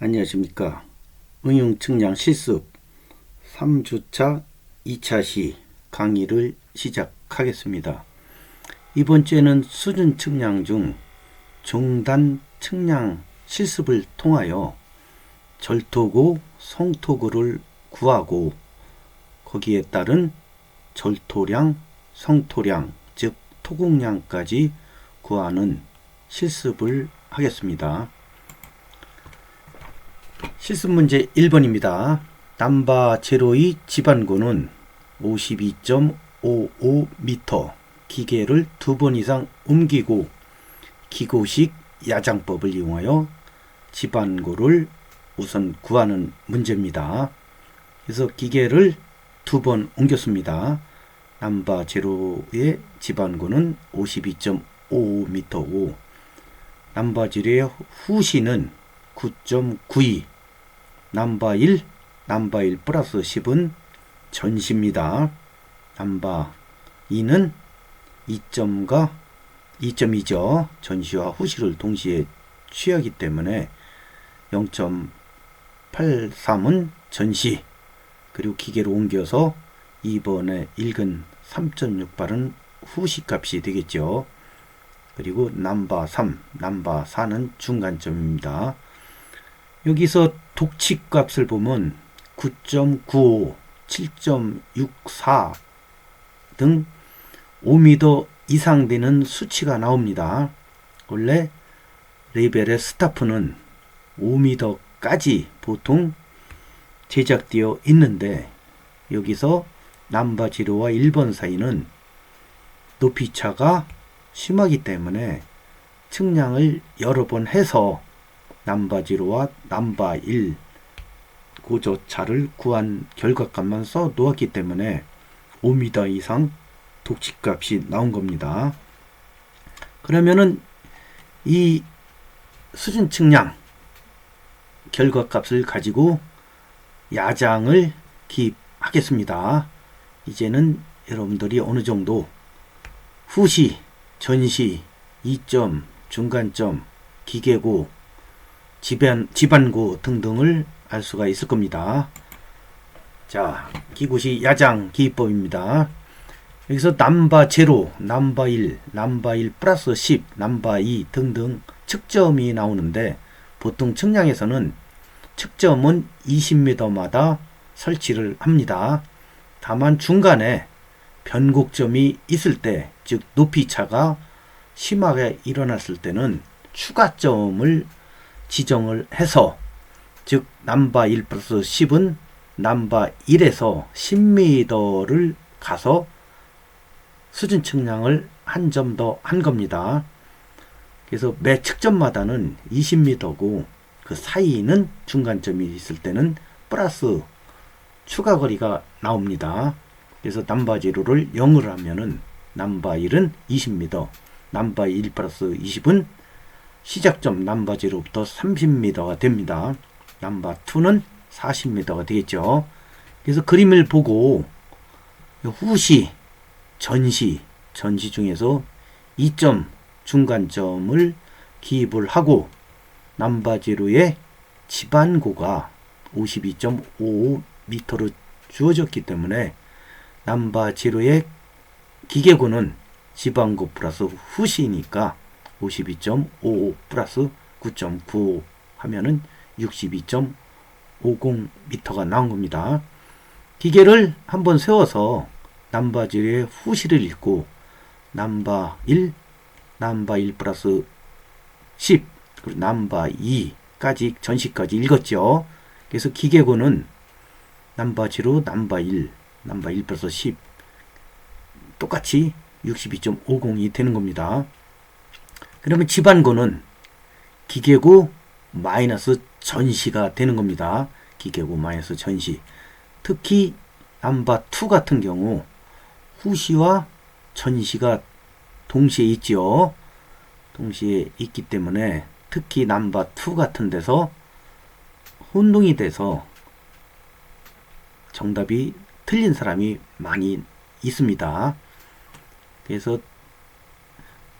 안녕하십니까. 응용측량 실습 3주차 2차 시 강의를 시작하겠습니다. 이번 주에는 수준 측량 중 중단 측량 실습을 통하여 절토고, 성토고를 구하고 거기에 따른 절토량, 성토량, 즉 토공량까지 구하는 실습을 하겠습니다. 실습 문제 1번입니다. 남바 제로의 집안고는 52.55m, 기계를 2번 이상 옮기고 기고식 야장법을 이용하여 집안고를 우선 구하는 문제입니다. 그래서 기계를 2번 옮겼습니다. 남바 제로의 집안고는 52.55m고 남바 제로의 후시는 9.92, 남바 1, 남바 1 플러스 10은 전시입니다. 남바 2는 2점과 2점이죠. 전시와 후시를 동시에 취하기 때문에 0.83은 전시, 그리고 기계로 옮겨서 2번에 읽은 3.68은 후시 값이 되겠죠. 그리고 남바 3, 남바 4는 중간점입니다. 여기서 독식 값을 보면 9.95, 7.64 등 5m 이상 되는 수치가 나옵니다. 원래 레벨의 스타프는 5m까지 보통 제작되어 있는데 여기서 남바 제로와 1번 사이는 높이차가 심하기 때문에 측량을 여러 번 해서 남바 제로와 남바 1 고저차를 구한 결과값만 써 놓았기 때문에 5m 이상 독식값이 나온 겁니다. 그러면은 이 수준 측량 결과값을 가지고 야장을 기입하겠습니다. 이제는 여러분들이 어느 정도 후시, 전시, 2점, 중간점, 기계고, 집안고 등등을 알 수가 있을 겁니다. 자, 기고시 야장 기입법입니다. 여기서 남바 제로, 남바 1, 남바 1 플러스 10, 남바 2 등등 측점이 나오는데 보통 측량에서는 측점은 20m마다 설치를 합니다. 다만 중간에 변곡점이 있을 때, 즉 높이차가 심하게 일어났을 때는 추가점을 지정을 해서, 즉 남바 1 플러스 10은 남바 1에서 10m를 가서 수준 측량을 한 점 더 한 겁니다. 그래서 매 측점마다는 20m고 그 사이는 중간점이 있을 때는 플러스 추가 거리가 나옵니다. 그래서 남바 제로를 0을 하면은 남바 1은 20m, 남바 1 플러스 20은 시작점 남바 제로부터 30m가 됩니다. 남바 2는 40m가 되겠죠. 그래서 그림을 보고 후시, 전시 중에서 2점 중간점을 기입을 하고 남바 제로의 집안고가 52.55m로 주어졌기 때문에 남바 제로의 기계고는 집안고 플러스 후시니까 52.55 플러스 9.95 하면은 62.50m가 나온 겁니다. 기계를 한번 세워서 남바 제로의 후시를 읽고 남바 1, 남바 1 플러스 10, 그리고 남바 2까지 전시까지 읽었죠. 그래서 기계고는 남바 제로, 남바 1, 남바 1 플러스 10 똑같이 62.50이 되는 겁니다. 그러면 집안고는 기계고 마이너스 전시가 되는 겁니다. 기계고 마이너스 전시. 특히 남바 2 같은 경우 후시와 전시가 동시에 있죠. 동시에 있기 때문에 특히 남바 2 같은 데서 혼동이 돼서 정답이 틀린 사람이 많이 있습니다. 그래서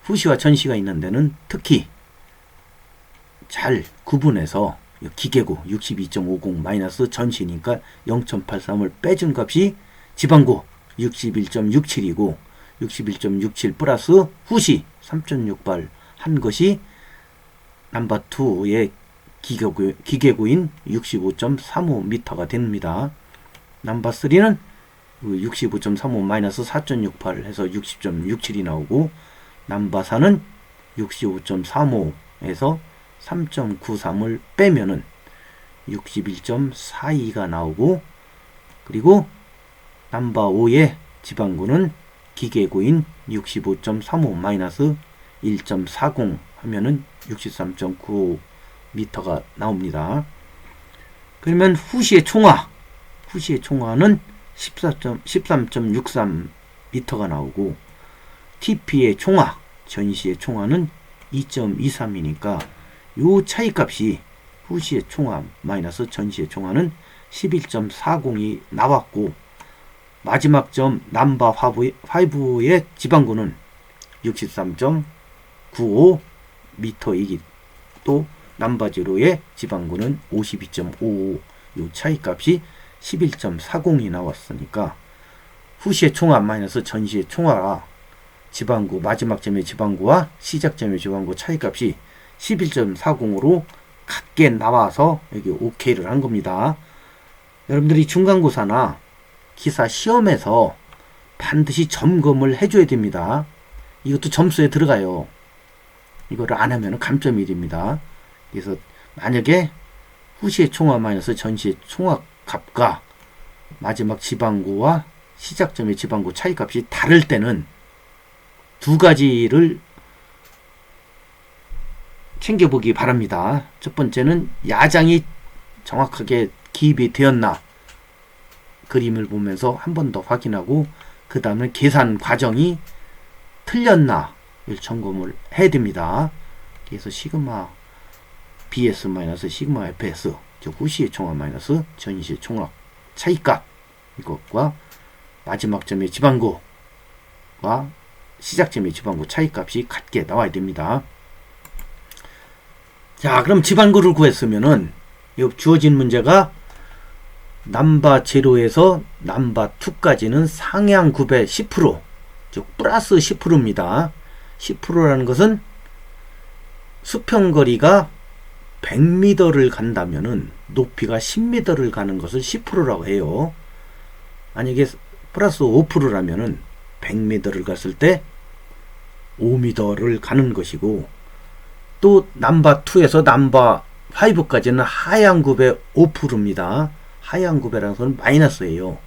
후시와 전시가 있는 데는 특히 잘 구분해서 기계구 62.50 마이너스 전시니까 0.83을 빼준 값이 지방구 61.67이고 61.67 플러스 후시 3.68 한 것이 넘버2의 기계구인 65.35m가 됩니다. 넘버3는 65.35 마이너스 4.68 해서 60.67이 나오고 넘버4는 65.35에서 3.93을 빼면은 61.42가 나오고 그리고 넘버5의 지방구는 기계구인 65.35 마이너스 1.40 하면은 63.95m가 나옵니다. 그러면 후시의 총화는 13.63m가 나오고 TP의 전시의 총화는 2.23이니까 요 차이값이 후시의 총화 마이너스 전시의 총화는 11.40이 나왔고 마지막 점 넘버 5의 지방구는 63.95m이기 또 넘버 0의 지방구는 52.55 요 차이값이 11.40이 나왔으니까 후시의 총화 마이너스 전시의 총화와 지방구 마지막 점의 지방구와 시작 점의 지방구 차이값이 11.40으로 같게 나와서 여기 OK를 한 겁니다. 여러분들이 중간고사나 기사 시험에서 반드시 점검을 해줘야 됩니다. 이것도 점수에 들어가요. 이거를 안 하면 감점이 됩니다. 그래서 만약에 후시의 총화 마이너스 전시의 총화 값과 마지막 지방구와 시작점의 지방구 차이값이 다를 때는 두 가지를 챙겨보기 바랍니다. 첫 번째는 야장이 정확하게 기입이 되었나 그림을 보면서 한 번 더 확인하고 그 다음에 계산 과정이 틀렸나 점검을 해야 됩니다. 그래서 시그마 BS 마이너스 시그마 FS 즉 후시의 총합 마이너스 전시의 총합 차이값 이것과 마지막 점의 지방구와 시작점의 지방구 차이값이 같게 나와야 됩니다. 자, 그럼 지방구를 구했으면은 주어진 문제가 넘버 0에서 넘버 2까지는 상향 굽의 10%, 즉 플러스 10%입니다. 10%라는 것은 수평거리가 100m를 간다면은 높이가 10m를 가는 것을 10%라고 해요. 만약에 플러스 5%라면은 100m를 갔을 때 5m를 가는 것이고 또 넘버 2에서 넘버 5까지는 하향 굽의 5%입니다. 하향 굽이라는 것은 마이너스예요.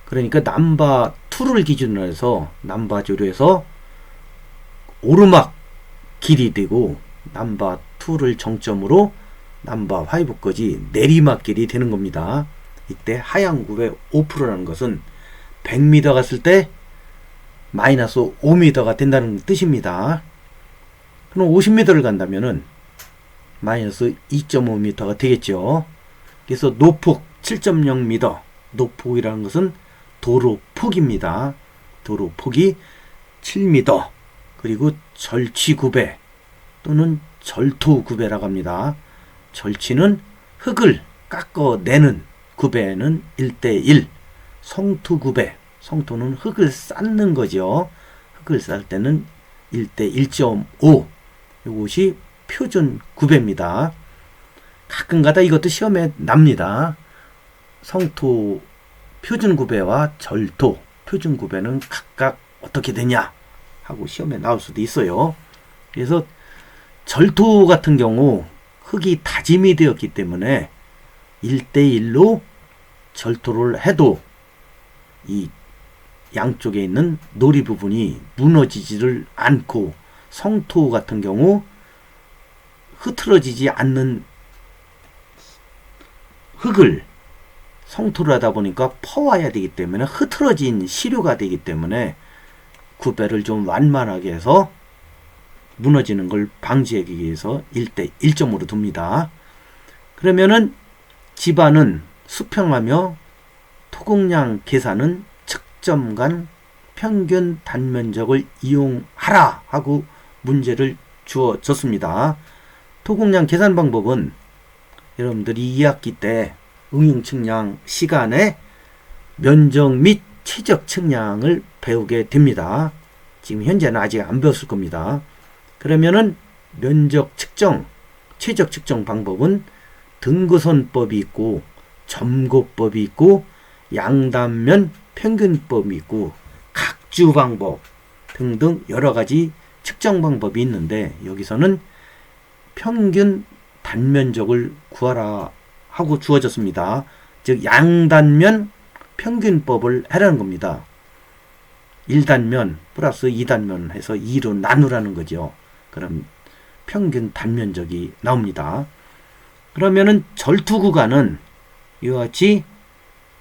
그러니까 넘버 2를 기준으로 해서 넘버 0에서 오르막 길이 되고 넘버 2를 정점으로 넘버 5까지 내리막 길이 되는 겁니다. 이때 하향 굽의 5%라는 것은 100m 갔을 때 마이너스 5m가 된다는 뜻입니다. 그럼 50m를 간다면은 마이너스 2.5m가 되겠죠. 그래서 노폭 7.0m, 노폭이라는 것은 도로폭입니다. 도로폭이 7m, 그리고 절취구배 또는 절토구배라고 합니다. 절취는 흙을 깎아내는, 구배는 1:1, 성토구배, 성토는 흙을 쌓는 거죠. 흙을 쌓을 때는 1:1.5, 이것이 표준 구배입니다. 가끔가다 이것도 시험에 납니다. 성토 표준 구배와 절토 표준 구배는 각각 어떻게 되냐 하고 시험에 나올 수도 있어요. 그래서 절토 같은 경우 흙이 다짐이 되었기 때문에 1:1로 절토를 해도 이 양쪽에 있는 노리 부분이 무너지지를 않고, 성토 같은 경우 흐트러지지 않는 흙을 성토를 하다 보니까 퍼와야 되기 때문에 흐트러진 시료가 되기 때문에 구배를 좀 완만하게 해서 무너지는 걸 방지하기 위해서 1:1.5로 둡니다. 그러면은 집안은 수평하며 토공량 계산은 측점 간 평균 단면적을 이용하라 하고 문제를 주어졌습니다. 토공량 계산 방법은 여러분들이 2학기 때 응용 측량 시간에 면적 및 최적 측량을 배우게 됩니다. 지금 현재는 아직 안 배웠을 겁니다. 그러면은 면적 측정, 최적 측정 방법은 등거선법이 있고 점고법이 있고 양단면 평균법이 있고 각주 방법 등등 여러 가지 측정 방법이 있는데, 여기서는 평균 단면적을 구하라 하고 주어졌습니다. 즉 양단면 평균법을 해라는 겁니다. 1단면 플러스 2단면 해서 2로 나누라는 거죠. 그럼 평균 단면적이 나옵니다. 그러면은 절투 구간은 이와 같이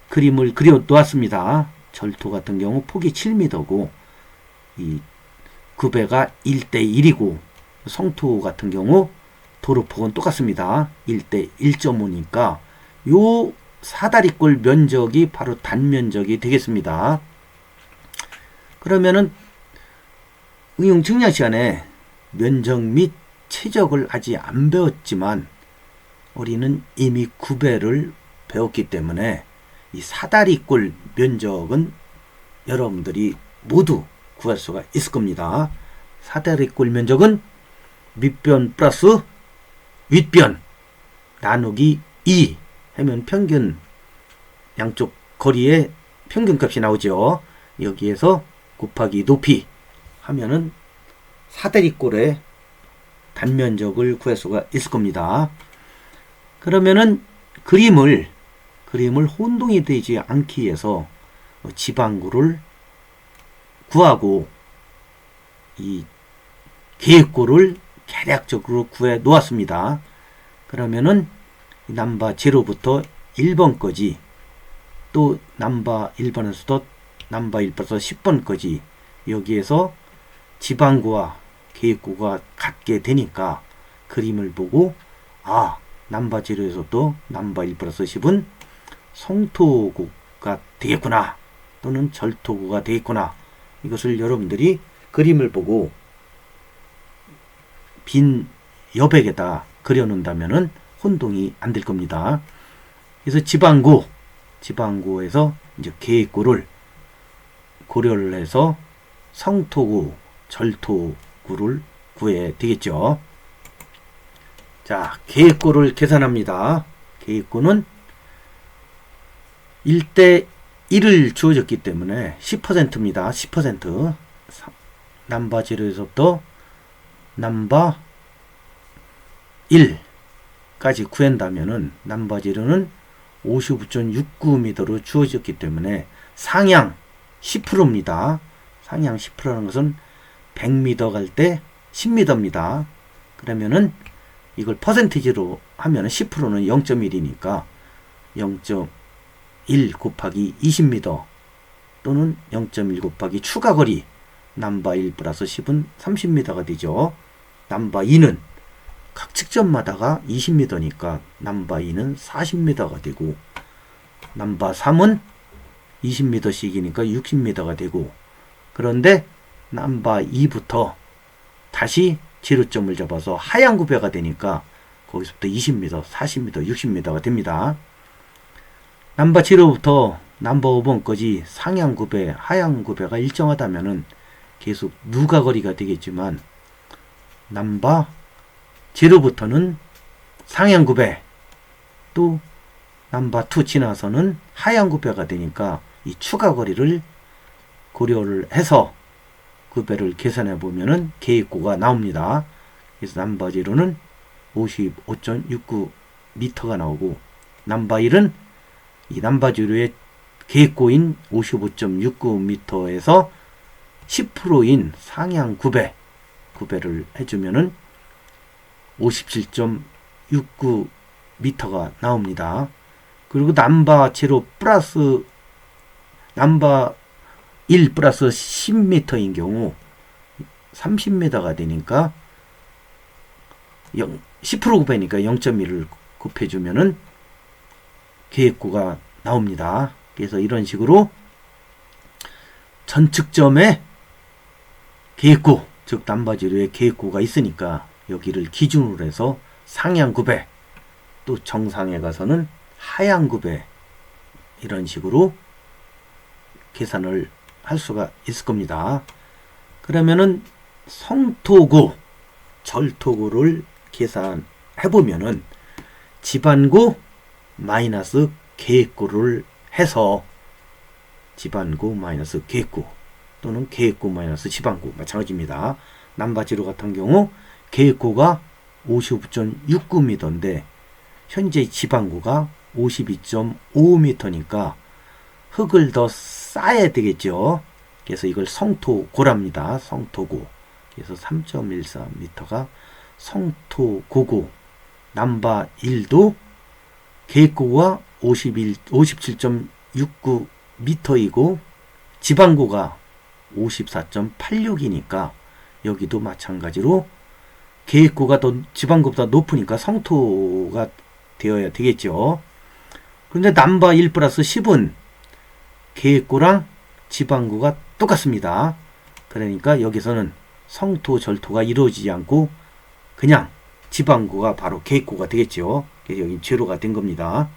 그림을 그려 놓았습니다. 절투 같은 경우 폭이 7m고 이 구배가 1:1이고 성토 같은 경우 도로폭은 똑같습니다. 1:1.5니까 요 사다리꼴 면적이 바로 단면적이 되겠습니다. 그러면은 응용 측량 시간에 면적 및 최적을 아직 안 배웠지만 우리는 이미 구배를 배웠기 때문에 이 사다리꼴 면적은 여러분들이 모두 구할 수가 있을 겁니다. 사다리꼴 면적은 밑변 플러스 윗변 나누기 2 하면 평균 양쪽 거리의 평균값이 나오죠. 여기에서 곱하기 높이 하면은 사다리꼴의 단면적을 구할 수가 있을 겁니다. 그러면은 그림을 혼동이 되지 않기 위해서 지방구를 구하고 이 계획고를 계략적으로 구해 놓았습니다. 그러면은 넘버 0부터 1번까지 또 넘버 1번에서도 넘버 1번에서 10번까지 여기에서 지방구와 계획구가 같게 되니까 그림을 보고 넘버 0에서도 넘버 1번에서 10은 성토구가 되겠구나 또는 절토구가 되겠구나, 이것을 여러분들이 그림을 보고 빈 여백에다 그려놓는다면은 혼동이 안 될 겁니다. 그래서 지방구에서 이제 계획구를 고려를 해서 성토구, 절토구를 구해야 되겠죠. 자, 계획구를 계산합니다. 계획구는 1:1을 주어졌기 때문에 10%입니다. 10%. 넘버 0에서부터 넘버 1까지 구한다면은 넘버 0는 55.69m로 주어졌기 때문에 상향 10%입니다. 상향 10%라는 것은 100m 갈 때 10m입니다. 그러면은 이걸 퍼센티지로 하면 10%는 0.1이니까 0.1 곱하기 20m 또는 0.1 곱하기 추가거리 넘버 1 플러스 10은 30m가 되죠. 넘버 2는 각 측점마다가 20m니까 넘버 2는 40m가 되고 넘버 3은 20m씩이니까 60m가 되고, 그런데 넘버 2부터 다시 지로점을 잡아서 하향 구배가 되니까 거기서부터 20m, 40m, 60m가 됩니다. 넘버 0부터 넘버 5번까지 상향 구배, 하향 구배가 일정하다면은 계속 누가 거리가 되겠지만 넘버 0부터는 상향 구배, 또 넘버 2 지나서는 하향 구배가 되니까 이 추가 거리를 고려를 해서 구배를 계산해 보면은 계획구가 나옵니다. 그래서 넘버 0는 55.69m가 나오고, 넘버 1은 이 넘버 0의 계획구인 55.69m에서 10%인 상향 구배를 해주면은 57.69m가 나옵니다. 그리고 넘버 0 플러스 넘버 1 플러스 10m인 경우 30m가 되니까 10% 곱하니까 0.1을 곱해주면은 계획구가 나옵니다. 그래서 이런 식으로 전측점에 계획구, 즉 넘버 0의 계획구가 있으니까 여기를 기준으로 해서 상향 구배 또 정상에 가서는 하향 구배 이런 식으로 계산을 할 수가 있을 겁니다. 그러면은 성토구, 절토구를 계산해 보면은 지반구 마이너스 계획구를 해서 지반구 마이너스 계획구 또는 계획구 마이너스 지반구 마찬가지입니다. 남바지로 같은 경우 계획구가 55.69m인데 현재 지반구가 52.5m니까 흙을 더 쌓아야 되겠죠. 그래서 이걸 성토고랍니다. 성토고. 그래서 3.14m가 성토고고, 남바 1도 계획구가 57.69m이고 지반구가 54.86이니까 여기도 마찬가지로 계획구가 더 지반구보다 높으니까 성토가 되어야 되겠죠. 그런데 남바 1 플러스 10은 계획구랑 지반구가 똑같습니다. 그러니까 여기서는 성토 절토가 이루어지지 않고 그냥 지반구가 바로 계획구가 되겠죠. 그래서 여기 제로가 된 겁니다.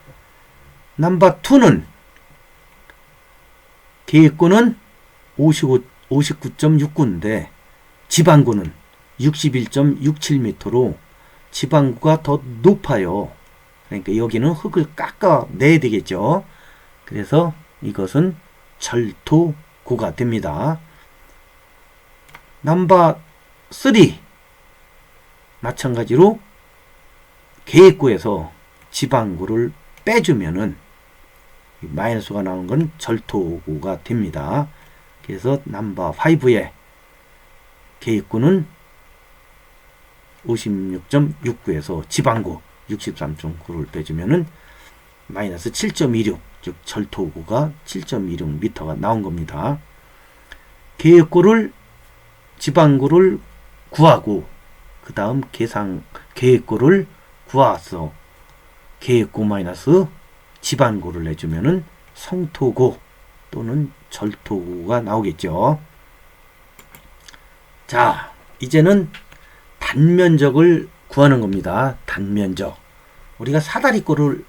넘버 2는 계획구는 59.69인데 지반구는 61.67m로 지반구가 더 높아요. 그러니까 여기는 흙을 깎아내야 되겠죠. 그래서 이것은 절토구가 됩니다. 넘버 3 마찬가지로 계획구에서 지반구를 빼주면은 마이너스가 나온 건 절토구가 됩니다. 그래서 넘버 5의 계획구는 56.69에서 지반구 63.9를 빼주면은 마이너스 7.26, 즉 절토구가 7.26m가 나온 겁니다. 계획구를 지반구를 구하고 그 다음 계획구를 구해서 계획구 마이너스 지반구를 내주면은 성토구 또는 절토구가 나오겠죠. 자, 이제는 단면적을 구하는 겁니다. 단면적. 우리가 사다리꼴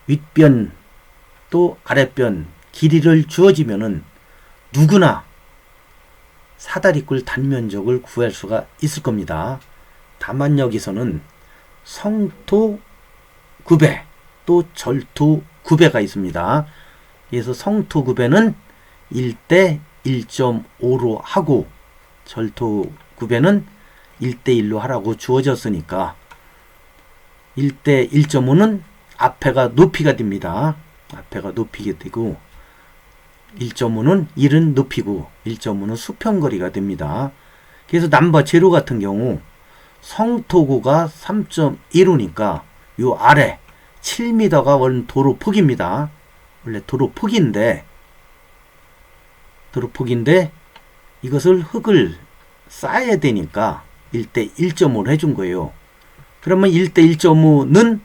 윗변 또 아랫변 길이를 주어지면은 누구나 사다리꼴 단면적을 구할 수가 있을 겁니다. 다만 여기서는 성토 구배 또 절토 구배가 있습니다. 그래서 성토 구배는 1대 1.5로 하고 절토 구배는 1대 1로 하라고 주어졌으니까 1대 1.5는 앞에가 높이가 됩니다. 앞에가 높이게 되고 1.5는 1은 높이고 1.5는 수평거리가 됩니다. 그래서 넘버 제로 같은 경우 성토구가 3.15니까 요 아래 7m가 원래 도로 폭입니다. 원래 도로 폭인데 이것을 흙을 쌓아야 되니까 1대 1.5를 해준 거예요. 그러면 1대 1.5는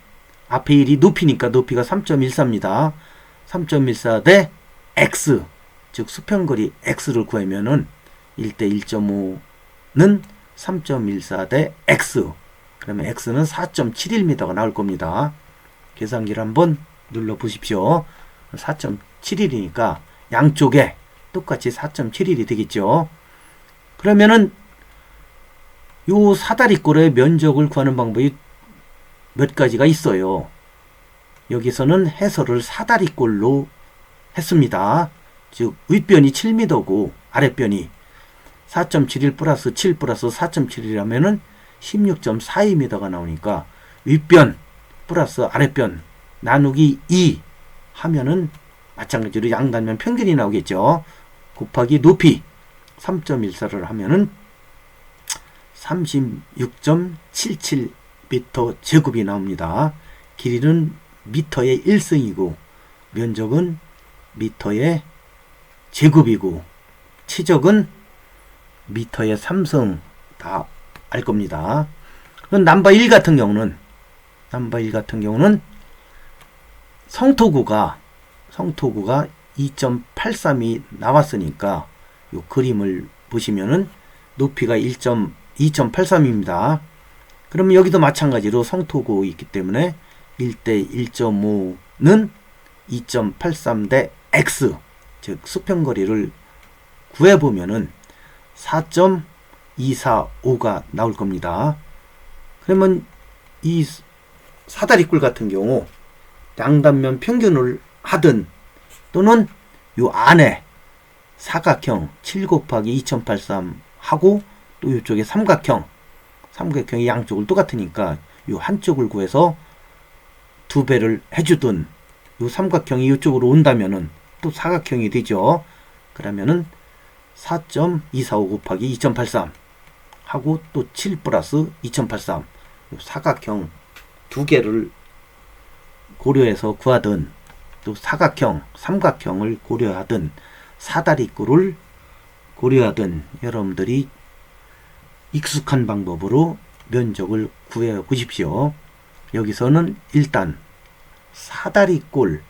앞에 1이 높이니까 높이가 3.14입니다. 3.14 대 x, 즉 수평거리 x를 구하면은 1대 1.5는 3.14 대 x, 그러면 x는 4.71m가 나올 겁니다. 계산기를 한번 눌러 보십시오. 4.71이니까 양쪽에 똑같이 4.71이 되겠죠. 그러면은 요 사다리꼴의 면적을 구하는 방법이 몇 가지가 있어요. 여기서는 해설을 사다리꼴로 했습니다. 즉 윗변이 7m고 아랫변이 4.71 플러스 7 플러스 4.71이라면은 16.42m가 나오니까 윗변 플러스 아랫변 나누기 2 하면은 마찬가지로 양단면 평균이 나오겠죠. 곱하기 높이 3.14를 하면은 36.77m 제곱이 나옵니다. 길이는 미터의 1승이고 면적은 미터의 제곱이고 치적은 미터의 3승 다 알 겁니다. 그럼 넘버 1 같은 경우는 성토구가 2.83이 나왔으니까 이 그림을 보시면은 높이가 2.83입니다. 그러면 여기도 마찬가지로 성토고 있기 때문에 1대 1.5는 2.83 대 x, 즉 수평거리를 구해보면은 4.245가 나올 겁니다. 그러면 이 사다리꼴 같은 경우 양단면 평균을 하든 또는 요 안에 사각형 7 곱하기 2083 하고 또 이쪽에 삼각형이 양쪽을 똑같으니까 요 한쪽을 구해서 2배를 해주든 요 삼각형이 이쪽으로 온다면은 또 사각형이 되죠. 그러면은 4.245 곱하기 2083 하고 또 7 플러스 2083 사각형 2개를 고려해서 구하든 또 사각형, 삼각형을 고려하든 사다리꼴을 고려하든 여러분들이 익숙한 방법으로 면적을 구해 보십시오. 여기서는 일단 사다리꼴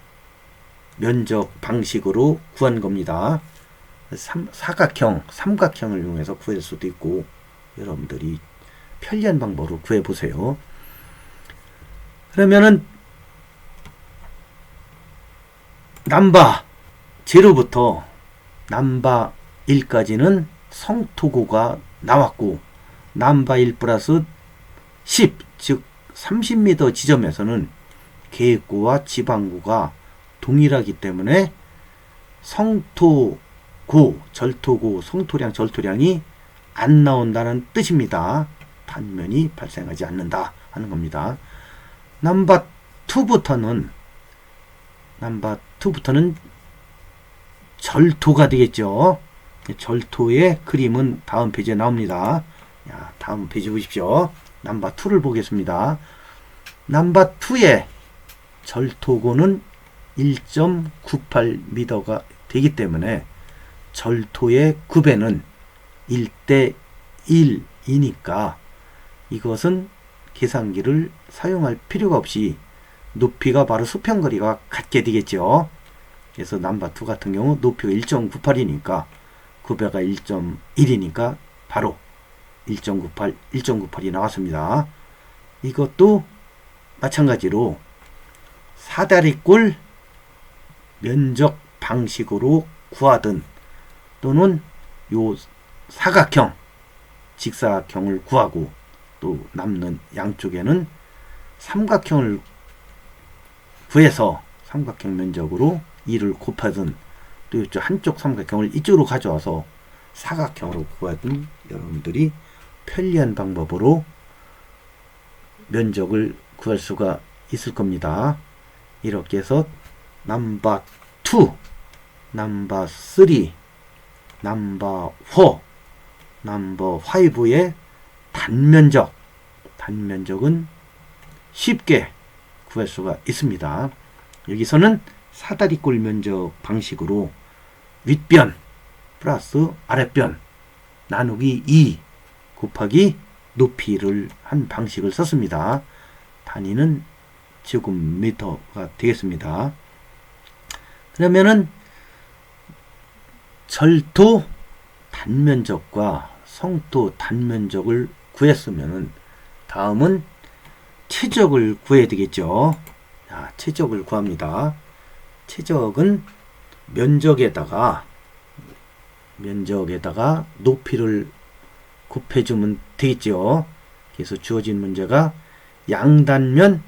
면적 방식으로 구한 겁니다. 사각형, 삼각형을 이용해서 구할 수도 있고 여러분들이 편리한 방법으로 구해 보세요. 그러면은 남바 0부터 남바 1까지는 성토고가 나왔고 남바 1 플러스 10, 즉 30m 지점에서는 계획고와 지방고가 동일하기 때문에 성토고, 절토고, 성토량, 절토량이 안 나온다는 뜻입니다. 단면이 발생하지 않는다 하는 겁니다. 넘버 2부터는 절토가 되겠죠. 절토의 그림은 다음 페이지에 나옵니다. 다음 페이지 보십시오. 넘버 2를 보겠습니다. 넘버 2의 절토고는 1.98m가 되기 때문에 절토의 9배는 1대 1이니까 이것은 계산기를 사용할 필요가 없이 높이가 바로 수평거리가 같게 되겠죠. 그래서 넘버 2 같은 경우 높이가 1.98이니까 9배가 1.1이니까 바로 1.98이 나왔습니다. 이것도 마찬가지로 사다리꼴 면적 방식으로 구하든 또는 요 사각형, 직사각형을 구하고 또 남는 양쪽에는 삼각형을 구해서 삼각형 면적으로 2를 곱하든 또 이쪽 한쪽 삼각형을 이쪽으로 가져와서 사각형으로 구하든 여러분들이 편리한 방법으로 면적을 구할 수가 있을 겁니다. 이렇게 해서 넘버 2, 넘버 3, 넘버 4, 넘버 5의 단면적은 쉽게 구할 수가 있습니다. 여기서는 사다리꼴 면적 방식으로 윗변 플러스 아랫변 나누기 2 곱하기 높이를 한 방식을 썼습니다. 단위는 제곱미터가 되겠습니다. 그러면은 절토 단면적과 성토 단면적을 구했으면은 다음은 최적을 구해야 되겠죠. 자, 최적을 구합니다. 최적은 면적에다가 높이를 곱해주면 되겠죠. 그래서 주어진 문제가 양단면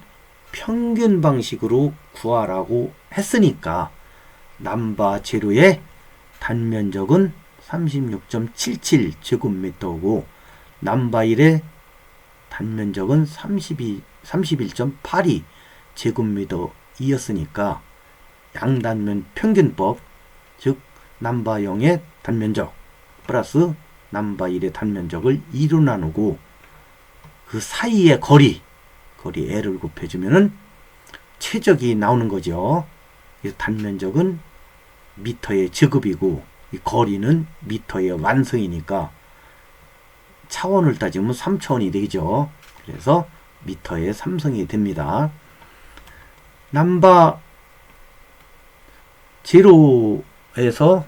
평균 방식으로 구하라고 했으니까 넘버 제로의 단면적은 36.77 제곱미터고 넘버 1의 단면적은 31.82 제곱미터이었으니까 양단면 평균법, 즉 넘버 0의 단면적 플러스 넘버 1의 단면적을 2로 나누고 그 사이의 거리 L을 곱해주면은 최적이 나오는 거죠. 단면적은 미터의 제곱이고 이 거리는 미터의 완성이니까 차원을 따지면 3차원이 되죠. 그래서 미터의 3성이 됩니다. 넘버 0에서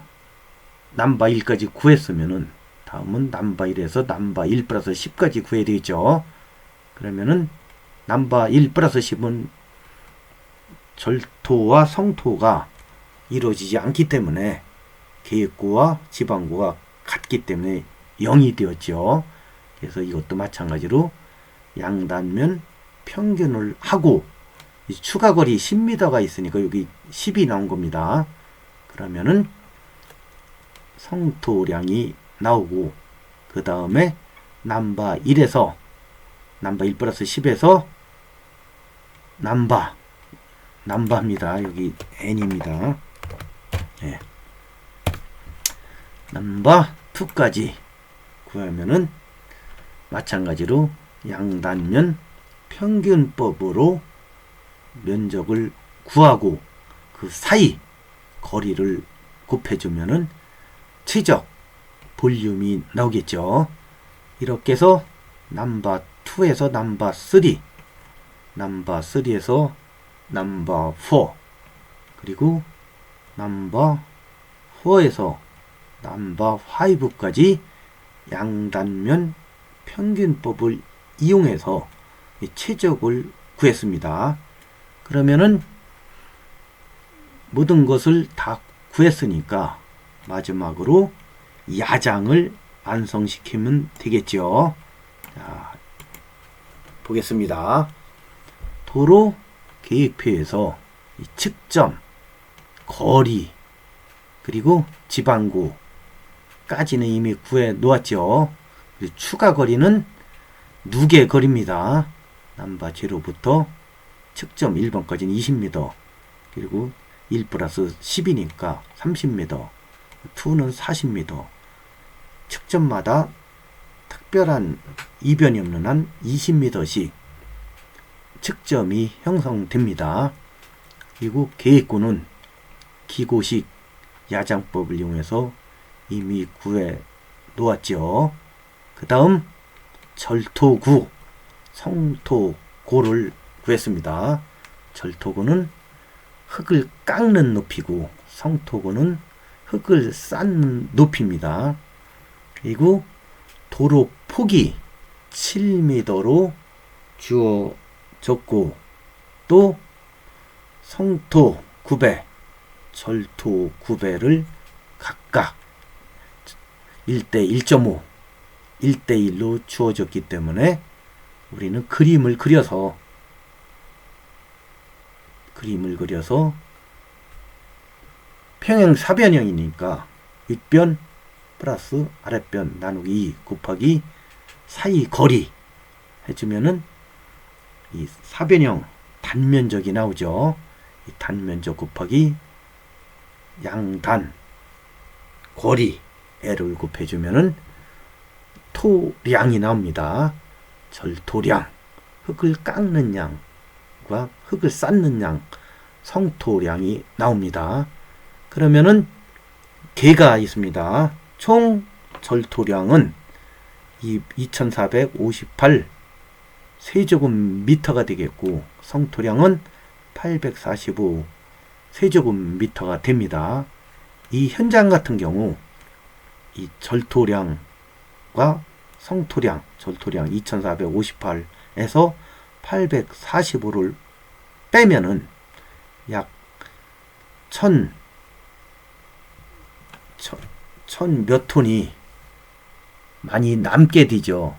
넘버 1까지 구했으면은 다음은 넘버 1에서 넘버 1 플러스 10까지 구해야 되겠죠. 그러면은 남바 1 플러스 10은 절토와 성토가 이루어지지 않기 때문에 계획구와 지방구가 같기 때문에 0이 되었죠. 그래서 이것도 마찬가지로 양단면 평균을 하고 추가거리 10m가 있으니까 여기 10이 나온 겁니다. 그러면은 성토량이 나오고 그 다음에 남바 1에서 남바 1 플러스 10에서 남바입니다. 여기 n입니다. 네. 남바 2까지 구하면은 마찬가지로 양단면 평균법으로 면적을 구하고 그 사이 거리를 곱해주면은 최적 볼륨이 나오겠죠. 이렇게 해서 넘버 2에서 넘버 3, 넘버 3에서 넘버 4, 그리고 넘버 4에서 넘버 5까지 양단면 평균법을 이용해서 최적을 구했습니다. 그러면은 모든 것을 다 구했으니까 마지막으로 야장을 완성시키면 되겠죠. 자, 보겠습니다. 도로 계획표에서 측점, 거리, 그리고 지방구까지는 이미 구해 놓았죠. 추가 거리는 누계 거리입니다. 넘버 0부터 측점 1번까지는 20m, 그리고 1 플러스 10이니까 30m, 2는 40m, 측점마다 특별한 이변이 없는 한 20m씩 측점이 형성됩니다. 그리고 계획구는 기고식 야장법을 이용해서 이미 구해 놓았죠. 그 다음 절토구, 성토고를 구했습니다. 절토구는 흙을 깎는 높이고 성토구는 흙을 쌓는 높이입니다. 그리고 도로 폭이 7m로 주어졌고 또 성토 9배, 절토 9배를 각각 1대 1.5, 1대 1로 주어졌기 때문에 우리는 그림을 그려서 평행 사변형이니까 윗변 플러스 아랫변 나누기 2 곱하기 사이 거리 해주면은 이 사변형 단면적이 나오죠. 이 단면적 곱하기 양단 거리 L을 곱해주면은 토량이 나옵니다. 절토량, 흙을 깎는 양과 흙을 쌓는 양, 성토량이 나옵니다. 그러면은 개가 있습니다. 총 절토량은 2458 세제곱미터가 되겠고 성토량은 845 세제곱미터가 됩니다. 이 현장 같은 경우 이 절토량과 성토량, 절토량 2458에서 845를 빼면은 약 1000 몇 톤이 많이 남게 되죠.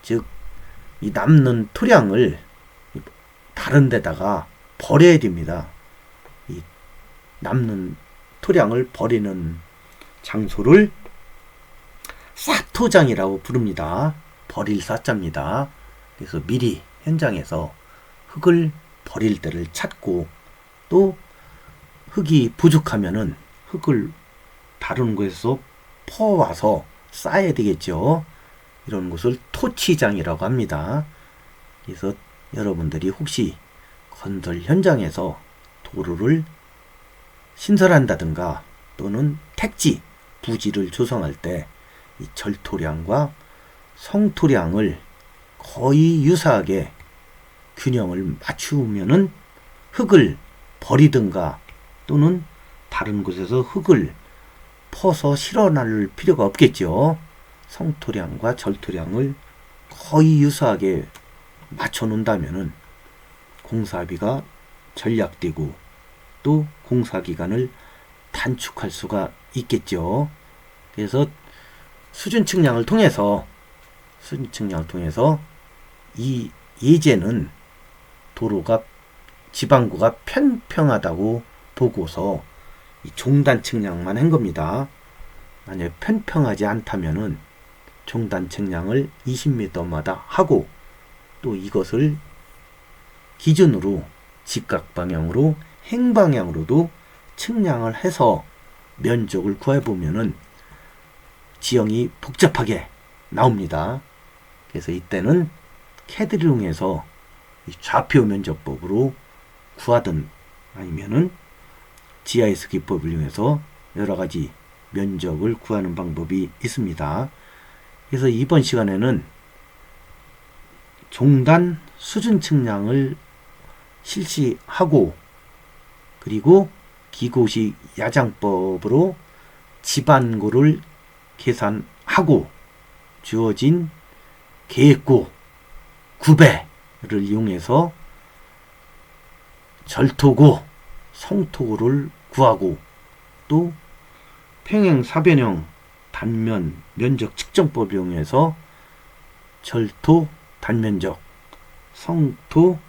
즉, 이 남는 토량을 다른 데다가 버려야 됩니다. 이 남는 토량을 버리는 장소를 사토장이라고 부릅니다. 버릴 사자입니다. 그래서 미리 현장에서 흙을 버릴 때를 찾고 또 흙이 부족하면은 흙을 다른 곳에서 퍼와서 쌓아야 되겠죠. 이런 것을 토치장이라고 합니다. 그래서 여러분들이 혹시 건설 현장에서 도로를 신설한다든가 또는 택지, 부지를 조성할 때 이 절토량과 성토량을 거의 유사하게 균형을 맞추면은 흙을 버리든가 또는 다른 곳에서 흙을 퍼서 실어날 필요가 없겠죠. 성토량과 절토량을 거의 유사하게 맞춰 놓는다면은 공사비가 절약되고 또 공사기간을 단축할 수가 있겠죠. 그래서 수준 측량을 통해서 이 예제는 도로가 지방구가 평평하다고 보고서 이 종단 측량만 한 겁니다. 만약에 평평하지 않다면은 종단 측량을 20m마다 하고 또 이것을 기준으로 직각 방향으로 행방향으로도 측량을 해서 면적을 구해보면은 지형이 복잡하게 나옵니다. 그래서 이때는 캐드를 이용해서 좌표 면적법으로 구하든 아니면은 GIS 기법을 이용해서 여러 가지 면적을 구하는 방법이 있습니다. 그래서 이번 시간에는 종단 수준 측량을 실시하고 그리고 기고식 야장법으로 지반고를 계산하고 주어진 계획고 구배를 이용해서 절토고 성토고를 구하고 또 평행사변형 단면 면적 측정법을 이용해서 절토 단면적, 성토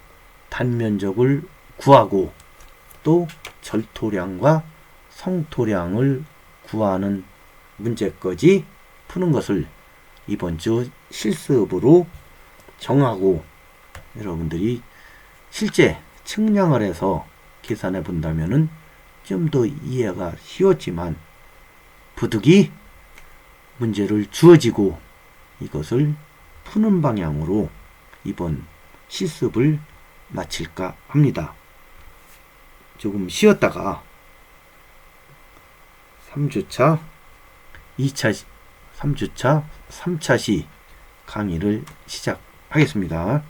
단면적을 구하고 또 절토량과 성토량을 구하는 문제까지 푸는 것을 이번 주 실습으로 정하고 여러분들이 실제 측량을 해서 계산해 본다면은 좀 더 이해가 쉬웠지만 부득이 문제를 주어지고 이것을 푸는 방향으로 이번 실습을 마칠까 합니다. 조금 쉬었다가 3주차 3차 시 강의를 시작하겠습니다.